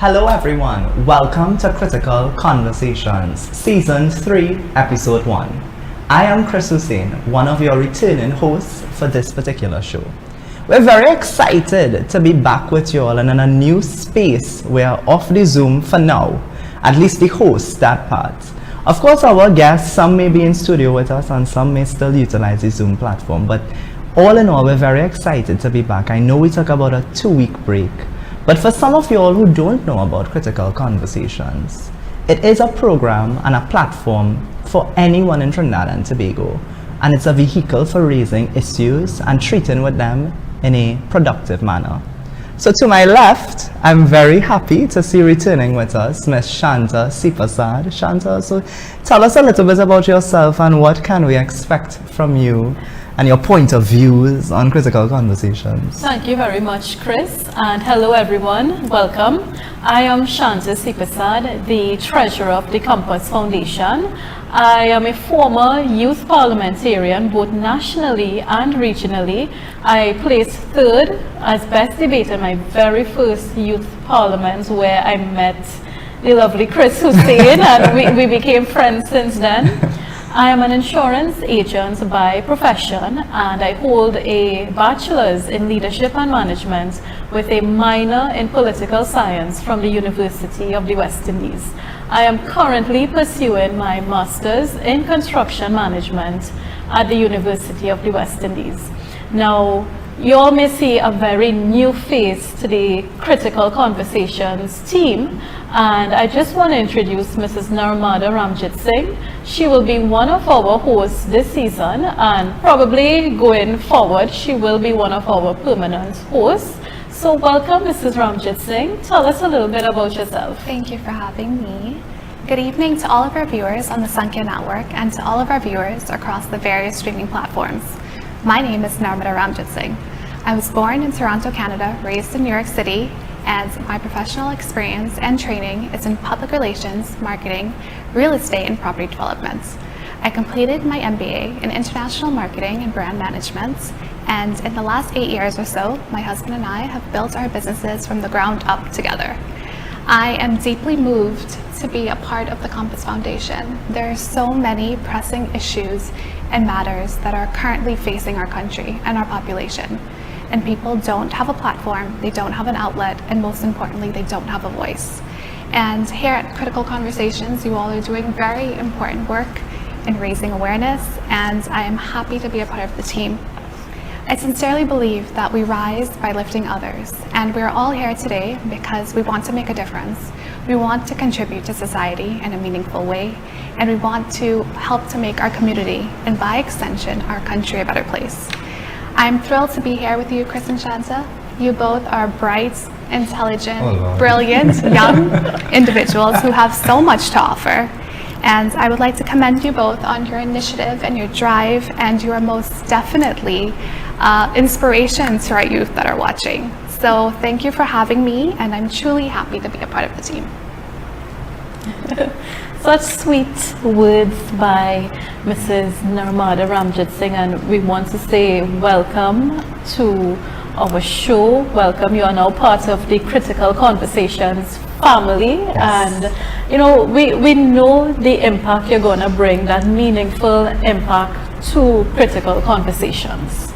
Hello everyone, welcome to Critical Conversations, Season 3, Episode 1. I am Chris Hussain, one of your returning hosts for this particular show. We're very excited to be back with you all and in a new space. We're off the Zoom for now, at least the host, that part. Of course, our guests, some may be in studio with us and some may still utilize the Zoom platform, but all in all, we're very excited to be back. I know we took about a 2-week break, but for some of you all who don't know about Critical Conversations, it is a program and a platform for anyone in Trinidad and Tobago, and it's a vehicle for raising issues and treating with them in a productive manner. So to my left, I'm very happy to see returning with us Ms. Shanta Sipasad. Shanta, so tell us a little bit about yourself and what can we expect from you and your point of views on Critical Conversations. Thank you very much, Chris, and hello everyone, welcome. I am Shanta Sipasad, the Treasurer of the Compass Foundation. I am a former youth parliamentarian, both nationally and regionally. I placed third as best debater in my very first youth parliament, where I met the lovely Chris Hussain, and we became friends since then. I am an insurance agent by profession, and I hold a bachelor's in leadership and management with a minor in political science from the University of the West Indies. I am currently pursuing my master's in construction management at the University of the West Indies. Now, you all may see a very new face to the Critical Conversations team, and I just want to introduce Mrs. Narmada Ramjit Singh. She will be one of our hosts this season, and probably going forward, she will be one of our permanent hosts. So welcome, Mrs. Ramjit Singh. Tell us a little bit about yourself. Thank you for having me. Good evening to all of our viewers on the Sunkya Network and to all of our viewers across the various streaming platforms. My name is Narmada Ramjit Singh. I was born in Toronto, Canada, raised in New York City, and my professional experience and training is in public relations, marketing, real estate, and property development. I completed my MBA in international marketing and brand management, and in the last 8 years or so, my husband and I have built our businesses from the ground up together. I am deeply moved to be a part of the Compass Foundation. There are so many pressing issues and matters that are currently facing our country and our population. And people don't have a platform, they don't have an outlet, and most importantly, they don't have a voice. And here at Critical Conversations, you all are doing very important work in raising awareness, and I am happy to be a part of the team. I sincerely believe that we rise by lifting others, and we're all here today because we want to make a difference. We want to contribute to society in a meaningful way, and we want to help to make our community, and by extension, our country, a better place. I'm thrilled to be here with you, Chris and Shanta. You both are bright, intelligent, brilliant, young individuals who have so much to offer. And I would like to commend you both on your initiative and your drive, and you are most definitely inspiration to our youth that are watching. So thank you for having me, and I'm truly happy to be a part of the team. Such sweet words by Mrs. Narmada Ramjit Singh, and we want to say welcome to our show. Welcome, you are now part of the Critical Conversations family. Yes. And you know, we know the impact you're going to bring, that meaningful impact to Critical Conversations.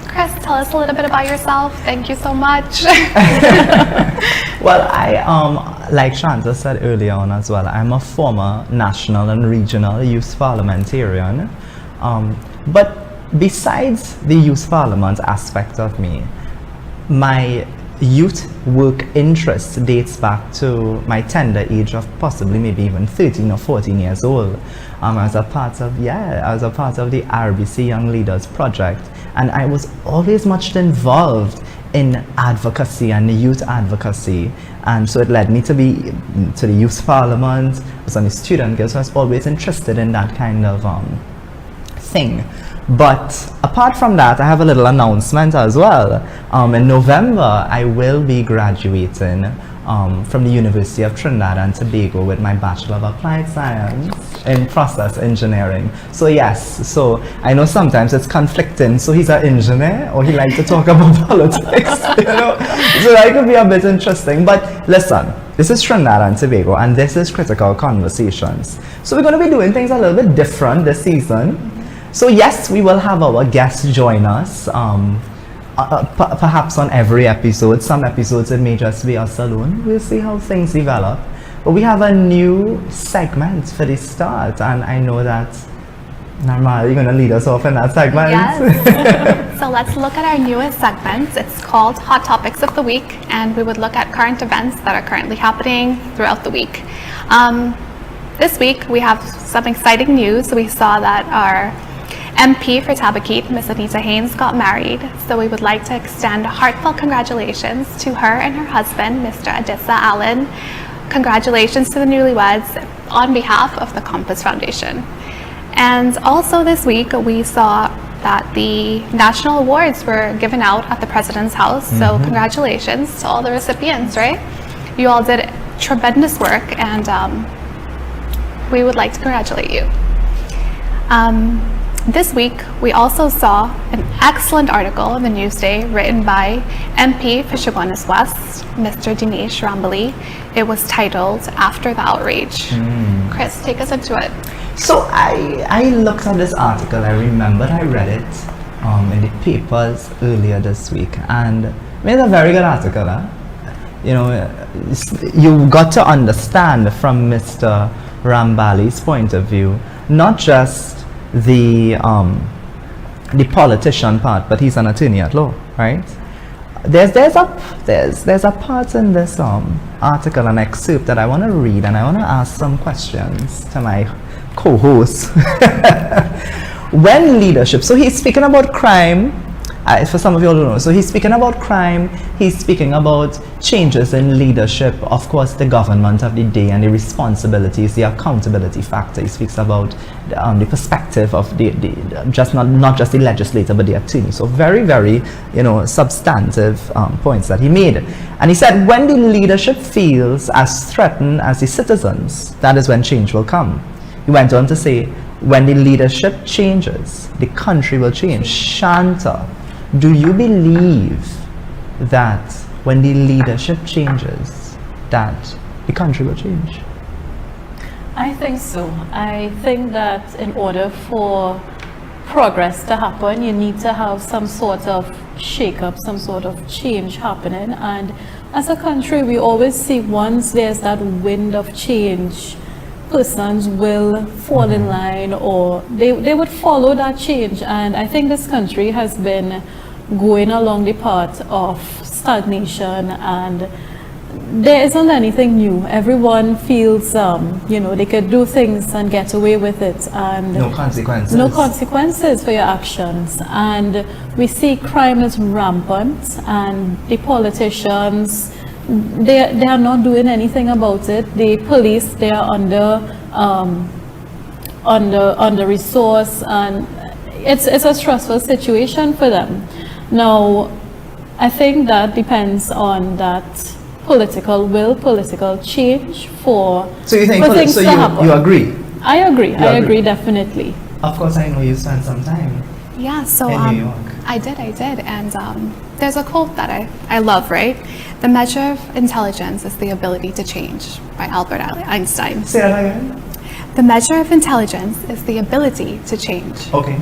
Chris, tell us a little bit about yourself. Thank you so much. Well, I, like Shanta said earlier on as well, I'm a former national and regional youth parliamentarian. But besides the youth parliament aspect of me, my youth work interest dates back to my tender age of possibly maybe even 13 or 14 years old. I was a part of the RBC Young Leaders Project, and I was always much involved in advocacy and youth advocacy, and so it led me to the youth parliament. I was on the student guild, so I was always interested in that kind of thing. But apart from that, I have a little announcement as well. In November, I will be graduating from the University of Trinidad and Tobago with my Bachelor of Applied Science in Process Engineering. So yes, so I know sometimes it's conflicting. So he's an engineer, or he likes to talk about politics, you know. So that could be a bit interesting. But listen, this is Trinidad and Tobago, and this is Critical Conversations. So we're going to be doing things a little bit different this season. So yes, we will have our guests join us, perhaps on every episode. Some episodes it may just be us alone. We'll see how things develop. But we have a new segment for the start, and I know that Narmala, you're going to lead us off in that segment. Yes. So let's look at our newest segment. It's called Hot Topics of the Week, and we would look at current events that are currently happening throughout the week. This week we have some exciting news. We saw that our MP for Tabaquite, Miss Anita Haynes, got married. So we would like to extend heartfelt congratulations to her and her husband, Mr. Adissa Allen. Congratulations to the newlyweds on behalf of the Compass Foundation. And also this week we saw that the national awards were given out at the President's House. So congratulations to all the recipients, right? You all did tremendous work, and we would like to congratulate you. This week, we also saw an excellent article in the Newsday written by MP for Chaguanas West, Mr. Dinesh Rambali. It was titled After the Outrage. Chris, take us into it. So I looked at this article. I remembered I read it in the papers earlier this week, and it's a very good article. You know, you got to understand from Mr. Rambali's point of view, not just the politician part, but he's an attorney at law, right? There's a part in this article, an excerpt that I want to read, and I want to ask some questions to my co-host. When leadership, so he's speaking about crime. For some of you all who don't know, so he's speaking about crime, he's speaking about changes in leadership, of course the government of the day and the responsibilities, the accountability factor. He speaks about the perspective of the not just the legislator but the attorney. So very, very, you know, substantive points that he made. And he said when the leadership feels as threatened as the citizens, that is when change will come. He went on to say, when the leadership changes, the country will change. Shanta, do you believe that when the leadership changes, that the country will change? I think so. I think that in order for progress to happen, you need to have some sort of shake-up, some sort of change happening. And as a country, we always see once there's that wind of change, persons will fall in line, or they would follow that change. And I think this country has been going along the path of stagnation, and there isn't anything new. Everyone feels you know, they could do things and get away with it, and no consequences. No consequences for your actions. And we see crime is rampant, and the politicians, they are not doing anything about it. The police, they are under resourced, and it's a stressful situation for them. Now, I think that depends on that political will, political change for so you think things so to happen. You agree? I agree definitely. Of course, I know you spent some time Yeah, so in New York. I did, and there's a quote that I love, right? The measure of intelligence is the ability to change, by Albert Einstein. Say that again. The measure of intelligence is the ability to change. Okay.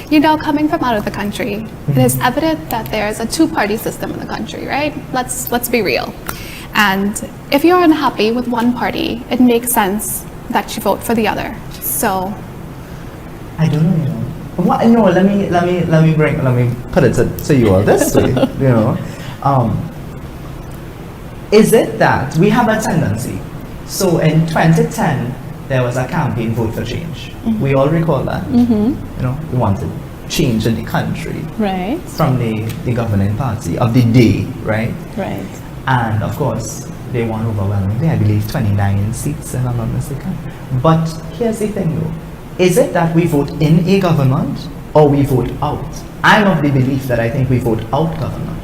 You know, coming from out of the country, it is evident that there's a two-party system in the country, right? Let's be real. And if you're unhappy with one party, it makes sense that you vote for the other. So I don't know. What? No, let me put it to you all this way. You know, is it that we have a tendency? So in 2010, there was a campaign, Vote for Change. We all recall that. You know, we wanted change in the country, Right. from the governing party of the day, right? Right. And of course, they won overwhelmingly. I believe 29 seats, if I'm not mistaken. But here's the thing, though: is it that we vote in a government, or we vote out. I'm of the belief that I think we vote out government.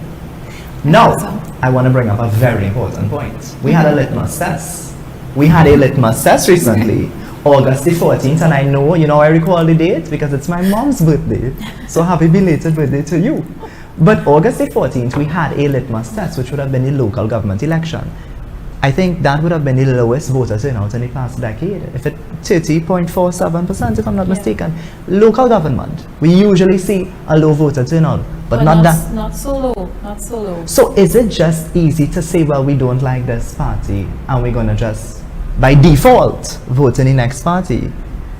Now, I want to bring up a very important point. We had a litmus test. We had a litmus test recently, August the 14th, and I know, I recall the date because it's my mom's birthday. So happy belated birthday to you. But August the 14th, we had a litmus test, which would have been the local government election. I think that would have been the lowest voter turnout in the past decade. If it 30.47%, if I'm not mistaken. Local government, we usually see a low voter turnout, but not that. Not so low. So is it just easy to say, well, we don't like this party, and we're going to just, by default, vote in the next party?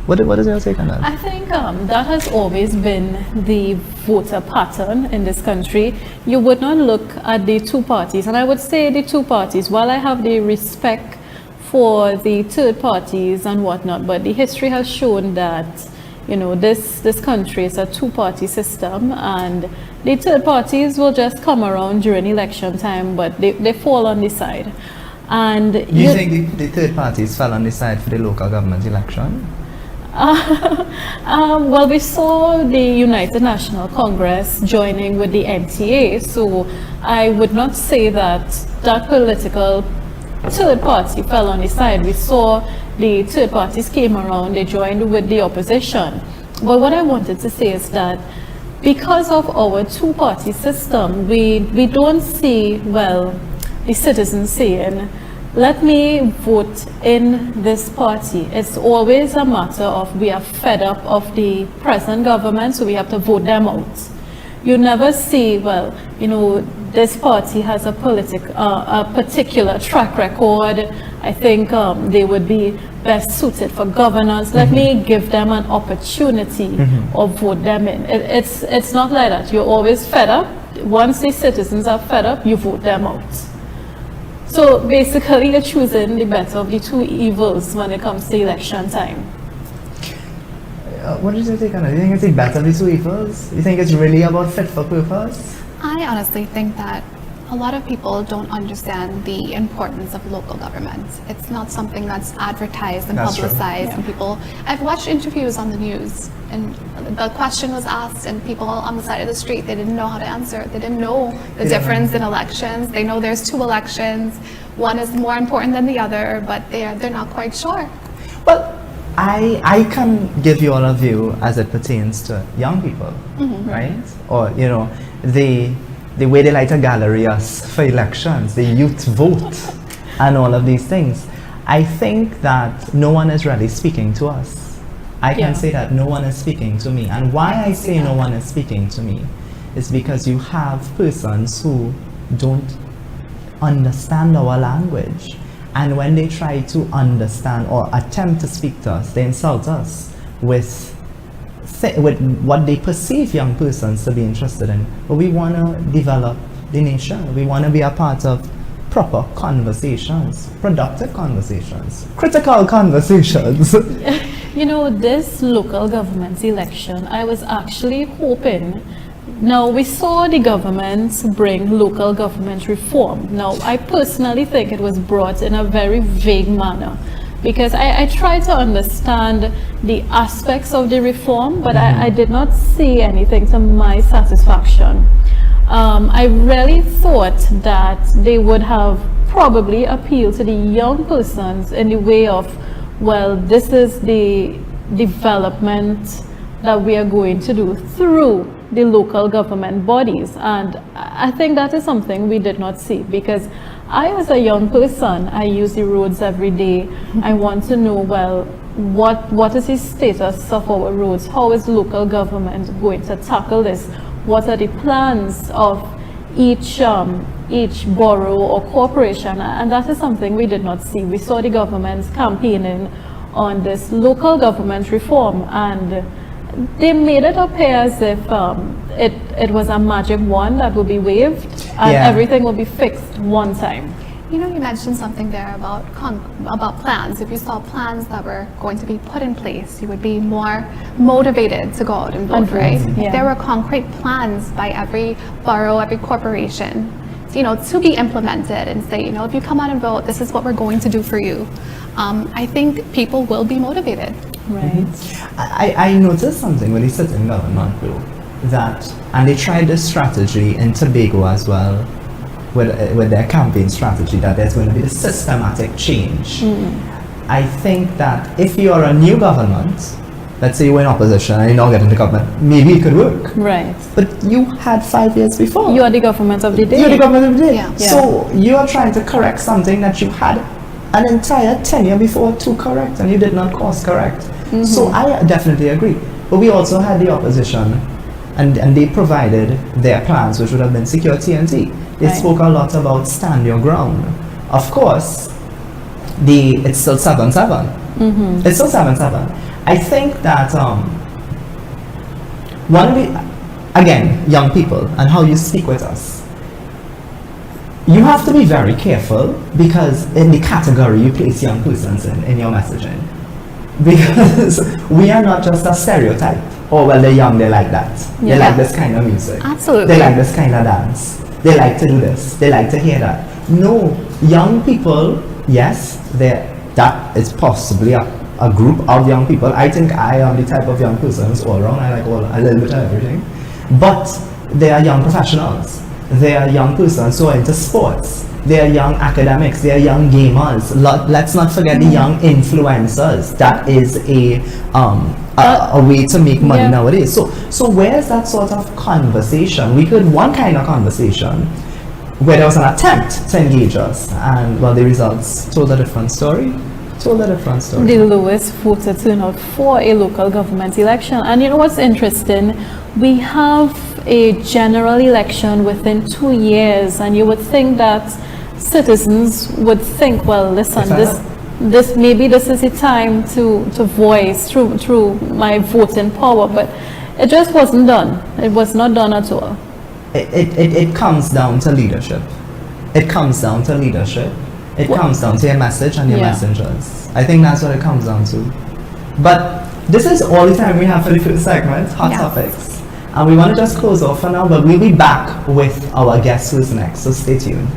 What is your take on that? I think that has always been the voter pattern in this country. You would not look at the two parties, and I would say the two parties, while I have the respect for the third parties and whatnot, but the history has shown that, this country is a two-party system, and the third parties will just come around during election time, but they fall on the side. And you think the third parties fell on the side for the local government election? Well, we saw the United National Congress joining with the NTA, so I would not say that political third party fell on the side. We saw the third parties came around, they joined with the opposition. But what I wanted to say is that because of our two-party system, we don't see, the citizens saying, let me vote in this party. It's always a matter of we are fed up of the present government, so we have to vote them out. You never see, this party has a particular track record. I think they would be best suited for governance. Let me give them an opportunity or vote them in. It's not like that. You're always fed up. Once the citizens are fed up, you vote them out. So basically, you're choosing the better of the two evils when it comes to election time. What is your take on it? Do you think it's the better of the two evils? You think it's really about fit for purpose? I honestly think that a lot of people don't understand the importance of local government. It's not something that's advertised and publicized. And I've watched interviews on the news, and the question was asked, and people on the side of the street, they didn't know how to answer it. They didn't know the difference in elections. They know there's two elections. One is more important than the other, but they're not quite sure. Well, I can give you all a view as it pertains to young people, right? Or, the way they like to gallery us for elections, the youth vote, and all of these things. I think that no one is really speaking to us. I can say that no one is speaking to me. And why I say no one is speaking to me is because you have persons who don't understand our language. And when they try to understand or attempt to speak to us, they insult us with what they perceive young persons to be interested in. But we want to develop the nation. We want to be a part of proper conversations, productive conversations, critical conversations. This local government election, I was actually hoping. Now, we saw the government bring local government reform. Now, I personally think it was brought in a very vague manner, because I tried to understand the aspects of the reform, but I did not see anything to my satisfaction. I really thought that they would have probably appealed to the young persons in the way of, this is the development that we are going to do through the local government bodies. And I think that is something we did not see, because I, as a young person, I use the roads every day. I want to know, what is the status of our roads? How is local government going to tackle this? What are the plans of each borough or corporation? And that is something we did not see. We saw the government campaigning on this local government reform, and they made it appear as if it was a magic wand that would be waved and everything will be fixed one time. You mentioned something there about plans. If you saw plans that were going to be put in place, you would be more motivated to go out and vote, right? Yeah. There were concrete plans by every borough, every corporation, to be implemented and say, if you come out and vote, this is what we're going to do for you. I think people will be motivated. Right. I noticed something when they sit in government though, that, and they tried this strategy in Tobago as well, with their campaign strategy, that there's going to be a systematic change. I think that if you're a new government, let's say you're in opposition and you now get into government, maybe it could work. Right. But you had 5 years before. You are the government of the day. You're the government of the day. Yeah. So you are trying to correct something that you had an entire tenure before to correct, and you did not course correct. So I definitely agree. But we also had the opposition, and they provided their plans, which would have been secure TNT. They Right. spoke a lot about stand your ground. Of course, it's still 7-7. It's still 7-7. I think that one of the, again, young people and how you speak with us, you have to be very careful, because in the category you place young persons in your messaging, because we are not just a stereotype. Oh well, they're young, they like that. They Yeah. like this kind of music. Absolutely. They like this kind of dance. They like to do this. They like to hear that. No, young people, yes, that is possibly a group of young people. I think I am the type of young person who's all around. I like a little bit of everything. But they are young professionals. They are young persons who are into sports. They are young academics. They are young gamers. Let's not forget the young influencers. That is a way to make money Yeah. nowadays. So where's that sort of conversation? We could one kind of conversation where there was an attempt to engage us, and well, the results told a different story. The lowest voter turnout for a local government election. And you know what's interesting? We have a general election within 2 years, and you would think that citizens would think, well, listen, this maybe this is the time to voice through my voting power, but it just wasn't done. It was not done at all. It comes down to leadership. It comes down to leadership. It comes down to your message and your Yeah. messengers. I think that's what it comes down to. But this is all the time we have for the first segment, Hot Yeah. Topics. And we want to just close off for now, but we'll be back with our guest who's next, so stay tuned.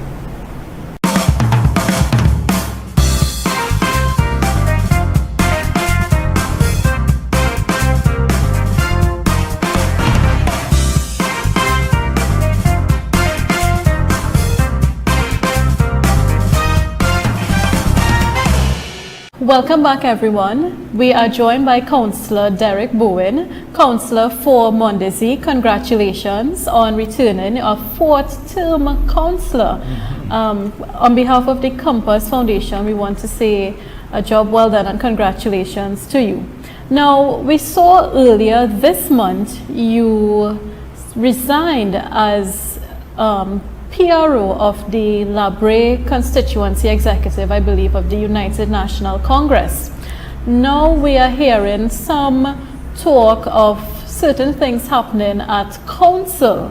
Welcome back, everyone. We are joined by Councillor Deryck Bowrin, Councillor for Mondesi. Congratulations on returning a 4th term councillor. On behalf of the Compass Foundation, we want to say a job well done and congratulations to you. Now, we saw earlier this month you resigned as PRO of the Labre Constituency Executive, I believe, of the United National Congress. Now we are hearing some talk of certain things happening at council,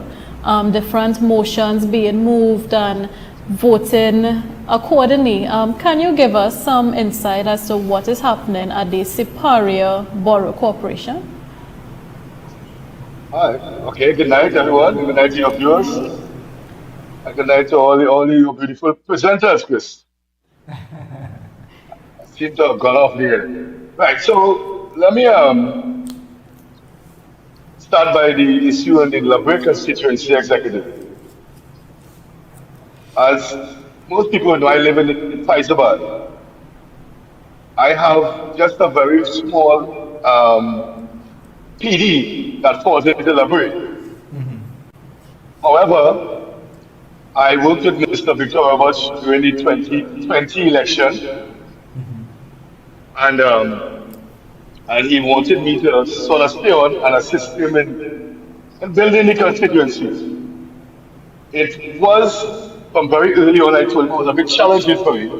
different motions being moved and voting accordingly. Can you give us some insight as to what is happening at the Siparia Borough Corporation? Hi. Okay. Good night, everyone. Good night to your viewers. And good night to all you beautiful presenters, Chris. I seem to have gone off the air. Right. So let me start by the issue on the Labre Constituency Executive. As most people know, I live in Faizabad. I have just a very small PD that falls into Labre. However, I worked with Mr. Victor Roberts during the 2020 election, and he wanted me to sort of stay on and assist him in building the constituency. It was, from very early on, I told him it was a bit challenging for me,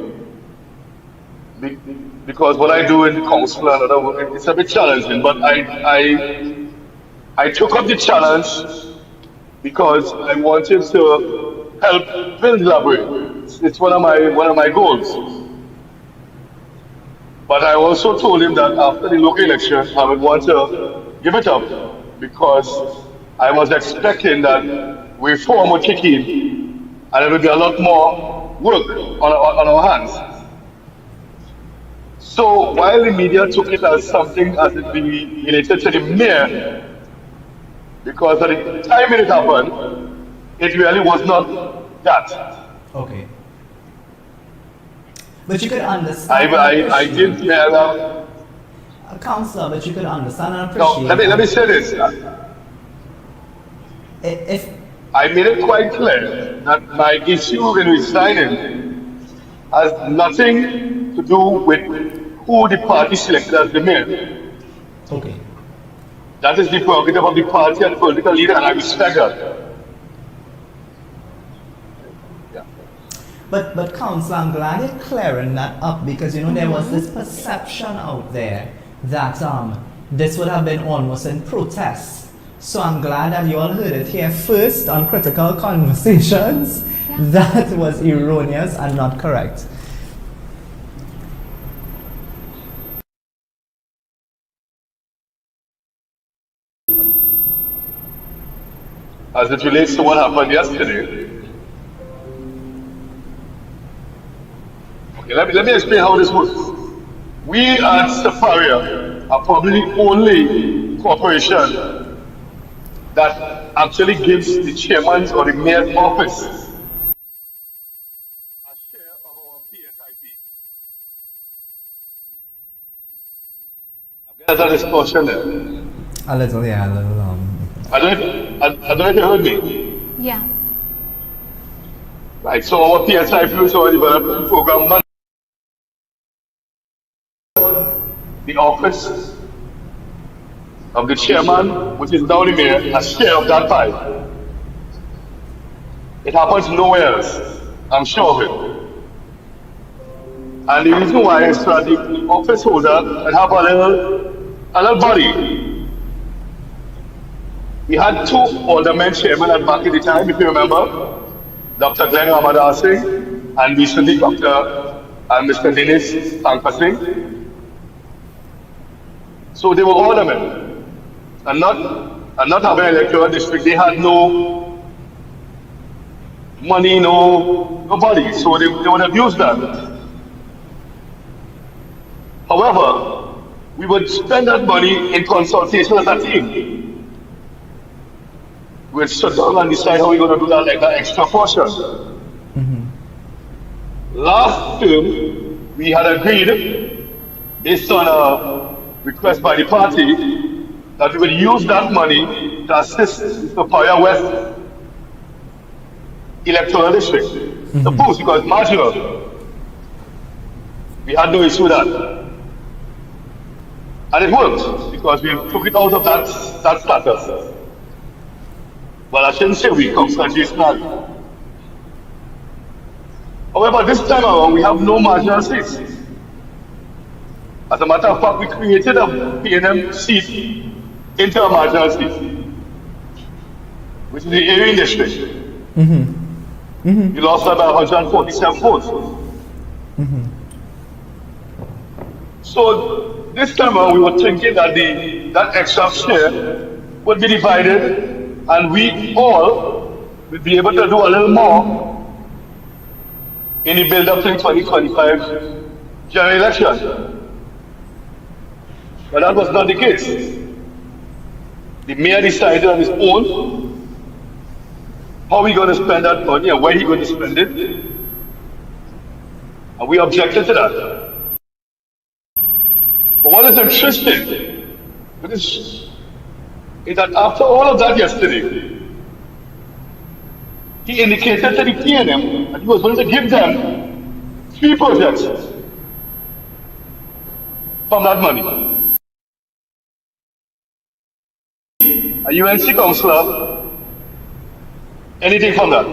because what I do in the council and other work, it's a bit challenging, but I took up the challenge because I wanted to help build Labre. It's one of my goals. But I also told him that after the local election, I would want to give it up, because I was expecting that reform would kick in and there would be a lot more work on our hands. So So while the media took it as something as it be related to the mayor, because at the time it happened, it really was not that. Okay. But you could understand. I did hear that. Councillor, but you could understand and No, appreciate. let me say this. If I made it quite clear that my issue in resigning has nothing to do with who the party selected as the mayor. okay. That is the prerogative of the party and political leader, and I respect that. Yeah. But Councillor, I'm glad you're clearing that up because you know there was this perception out there that this would have been almost in protest. So I'm glad that you all heard it here first on Critical Conversations. Yeah. That was erroneous and not correct. As it relates to what happened yesterday, okay, let me explain how this works. We at Siparia are probably the only corporation that actually gives the chairman or the mayor's office a share of our PSIP. There's a discussion there. A little, yeah, a little. I don't know if you heard me. Yeah. Right, so our PSIP, so our development program, the office of the chairman, which is now the mayor, a share of that pie. It happens nowhere else. I'm sure of it. And the reason why is that the office holder can have a little body. We had two aldermen chairmen at back in the time, if you remember, Dr. Glenn Ramadar Singh and recently Dr. and Mr. Dinesh Tankar Singh. So they were aldermen. And not having an electoral district, they had no money, nobody, so they would have used that. However, we would spend that money in consultation as a team. We'd sit down and decide how we're going to do that, like that extra portion. Last term, we had agreed, based on a request by the party, that we would use that money to assist the Siparia West electoral district. The post, because marginal. We had no issue with that. And it worked, because we took it out of that status. Well, I shouldn't say we, Councillor Jason. However, this time around, we have no marginal seats. As a matter of fact, we created a PNM seat into a marginal seat, which is the Erin district. We lost about 147 votes. So this time around, we were thinking that that extra share would be divided, and we all would be able to do a little more in the build-up to the 2025 general election. But that was not the case. The mayor decided on his own how we're going to spend that money and where he's going to spend it. And we objected to that. But what is interesting is that after all of that yesterday, he indicated to the PNM that he was going to give them 3 projects from that money. A UNC councillor, anything from that.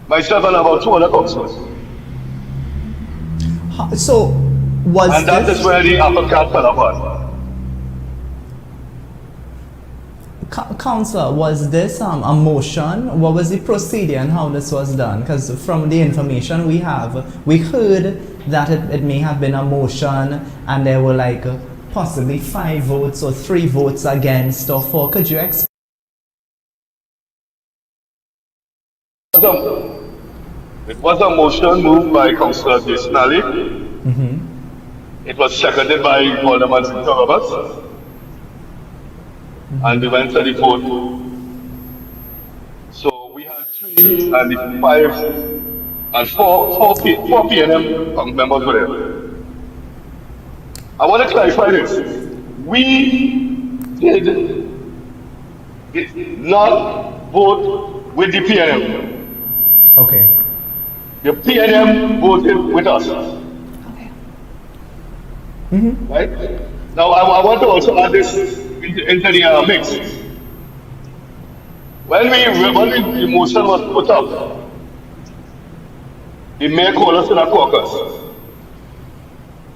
Myself and about 2 other councillors. So was and that is where the uppercut fell apart. Councillor, was this a motion? What was the procedure and how this was done? Because from the information we have, we heard that it may have been a motion and there were like possibly 5 votes or 3 votes against or 4. Could you explain? 1 It was a motion moved by Councillor Deryck. It was seconded by Alderman Roberts. And we went to the vote. So we had 3 and the 5 and 4 PNM members were there. I want to clarify this. We did not vote with the PNM. Okay. The PNM voted with us. Okay. Right? Now I want to also add this into the mix. When the motion was put up, the mayor called us in a caucus.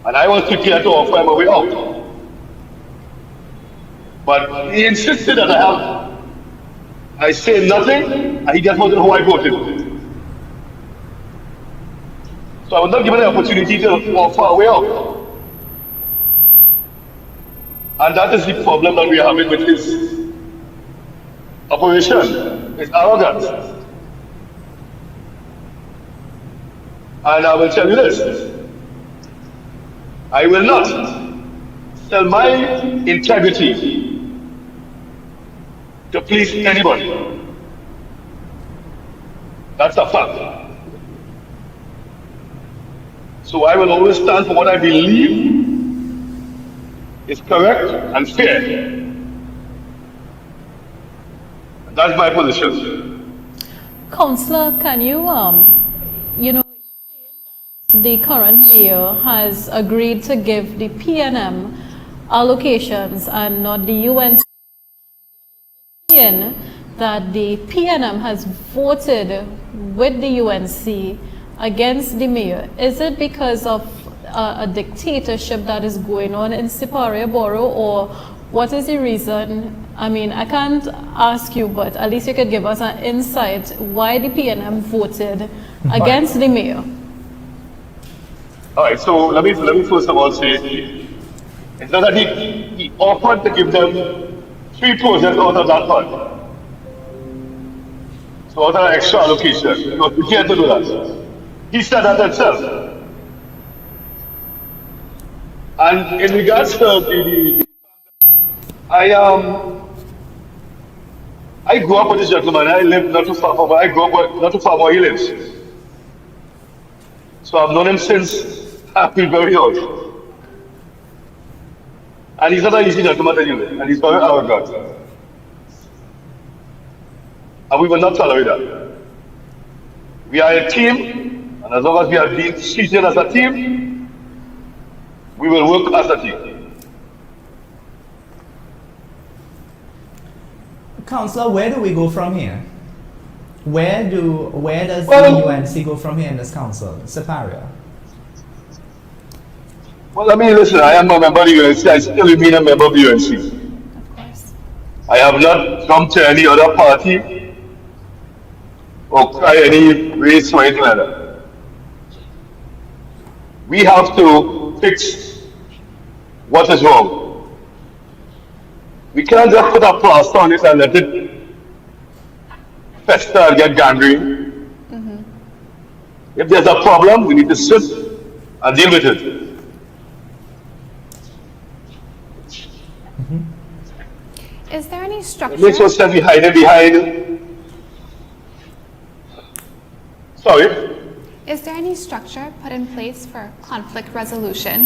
And I was prepared to offer him a way out. But he insisted that I say nothing, and he just wanted how I voted. So I was not given the opportunity to offer a way out. And that is the problem that we are having with his operation, his arrogance. And I will tell you this. I will not sell my integrity to please anybody. That's a fact. So I will always stand for what I believe is correct and fair. That's my position. Councillor, can you, the current mayor has agreed to give the PNM allocations and not the UNC, that the PNM has voted with the UNC against the mayor. Is it because of a dictatorship that is going on in Siparia Borough, or what is the reason? I mean, I can't ask you, but at least you could give us an insight why the PNM voted against the mayor. All right, so let me first of all say, it's not that he offered to give them 3 projects out of that fund. So out of an extra allocation, he was prepared to do that. He said that himself. And in regards to I grew up with this gentleman. I live not too far from where I grew up, not too far where he lives. So I've known him since I've been very young. And he's not an easy gentleman anyway, and he's very arrogant. And we will not tolerate that. We are a team, and as long as we are being treated as a team, we will work as a team. Councillor, where do we go from here? Where does the UNC go from here in this council? Siparia? Well, I mean, listen, I am a member of the UNC. I still remain a member of the UNC. Of course. I have not jumped to any other party or cry any race or anything like that. We have to fix what is wrong. We can't just put a plaster on it and let it fester and get gangrene. If there's a problem, we need to sit and deal with it. Is there any structure? It makes us stand behind. Sorry? Is there any structure put in place for conflict resolution?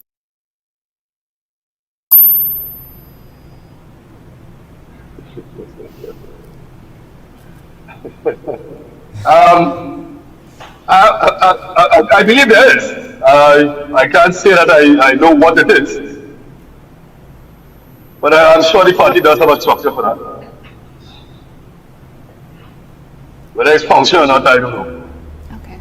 I believe there is. I can't say that I know what it is. But I'm sure the party does have a structure for that. Whether it's functional or not, I don't know. Okay.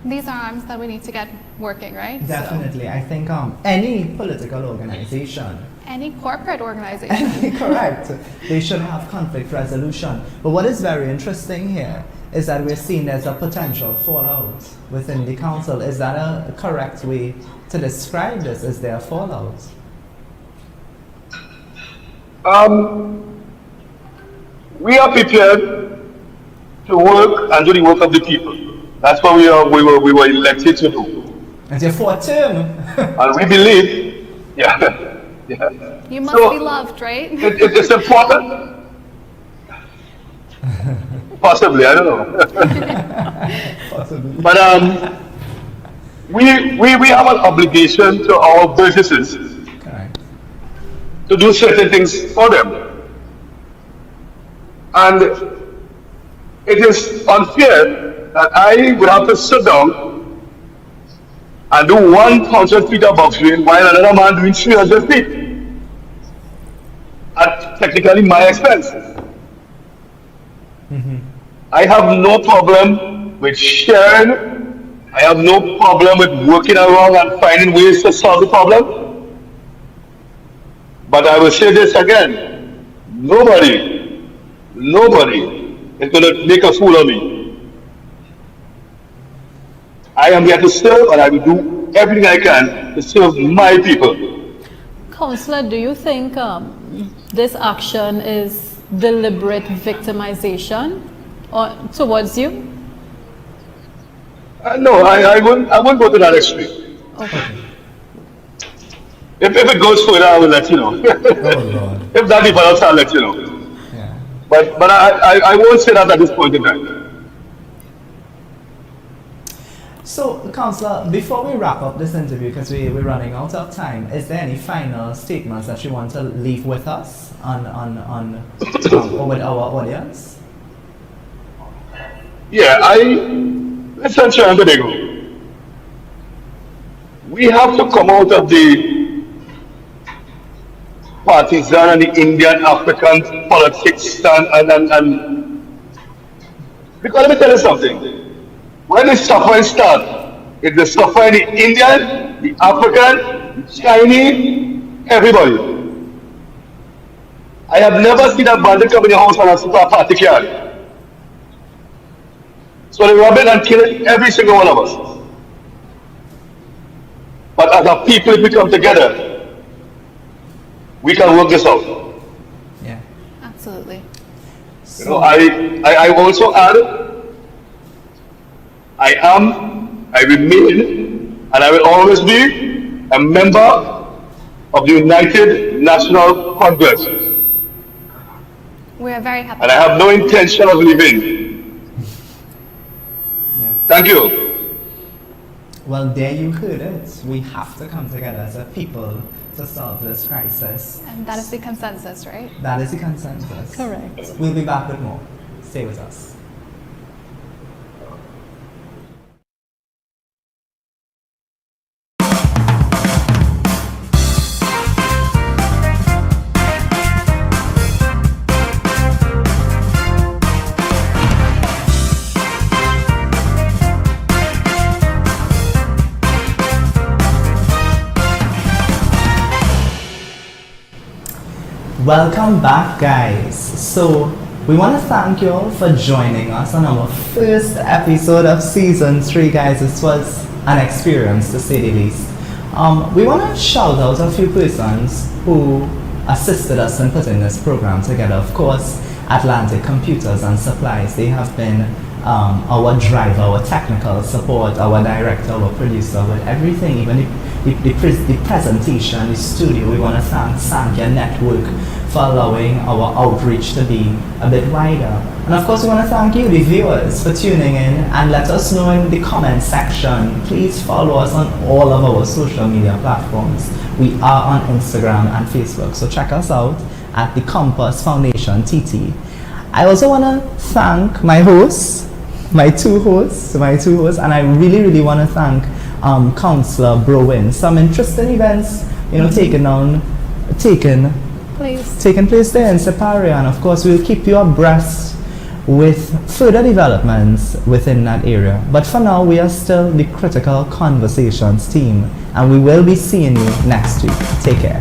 These are arms that we need to get working, right? Definitely. So, I think any political organization, any corporate organization. correct, they should have conflict resolution. But what is very interesting here is that we're seeing there's a potential fallout within the council. Is that a correct way to describe this? Is there a fallout? We are prepared to work and do the work of the people. That's what we were elected to do. It's your fourth term. And we believe, yeah. Yeah. You must So, be loved, right? It's important. Possibly, I don't know. Possibly. But we have an obligation to our businesses Correct. to do certain things for them. And it is unfair that I would have to sit down and do 100 feet of boxing while another man doing 300 feet at technically my expense. I have no problem with sharing. I have no problem with working around and finding ways to solve the problem. But I will say this again, nobody is going to make a fool of me. I am here to serve, and I will do everything I can to serve my people. Councillor, do you think this action is deliberate victimization towards you? No, I won't go to that extreme. Okay. If it goes further, I will let you know. Oh Lord. If that develops, I'll let you know. Yeah. But I won't say that at this point in time. So, Councillor, before we wrap up this interview, because we're running out of time, is there any final statements that you want to leave with us or with our audience? Yeah, listen, Diego. We have to come out of the partisan and the Indian African politics and because let me tell you something. When the suffering starts, it's the suffering the Indian, the African, the Chinese, everybody. I have never seen a bandit come in your house and a super party card. So they're robbing and killing every single one of us. But as a people, if we come together, we can work this out. Yeah. Absolutely. You know, I also add, I remain, and I will always be a member of the United National Congress. We are very happy. And I have no intention of leaving. Yeah. Thank you. Well, there you heard it. We have to come together as a people to solve this crisis. And that is the consensus, right? That is the consensus. Correct. We'll be back with more. Stay with us. Welcome back, guys. So we want to thank you all for joining us on our first episode of season 3, guys. This was an experience, to say the least. We want to shout out a few persons who assisted us in putting this program together. Of course, Atlantic Computers and Supplies. They have been our driver, our technical support, our director, our producer, with everything, even the presentation, the studio. We want to thank Sangya Network for allowing our outreach to be a bit wider. And of course, we want to thank you, the viewers, for tuning in, and let us know in the comment section. Please follow us on all of our social media platforms. We are on Instagram and Facebook, so check us out at the Compass Foundation TT. I also want to thank my hosts, my two hosts, and I really want to thank Councillor Bowrin. Some interesting events, taking place there in Siparia, and of course we'll keep you abreast with further developments within that area. But for now, we are still the Critical Conversations team, and we will be seeing you next week. Take care.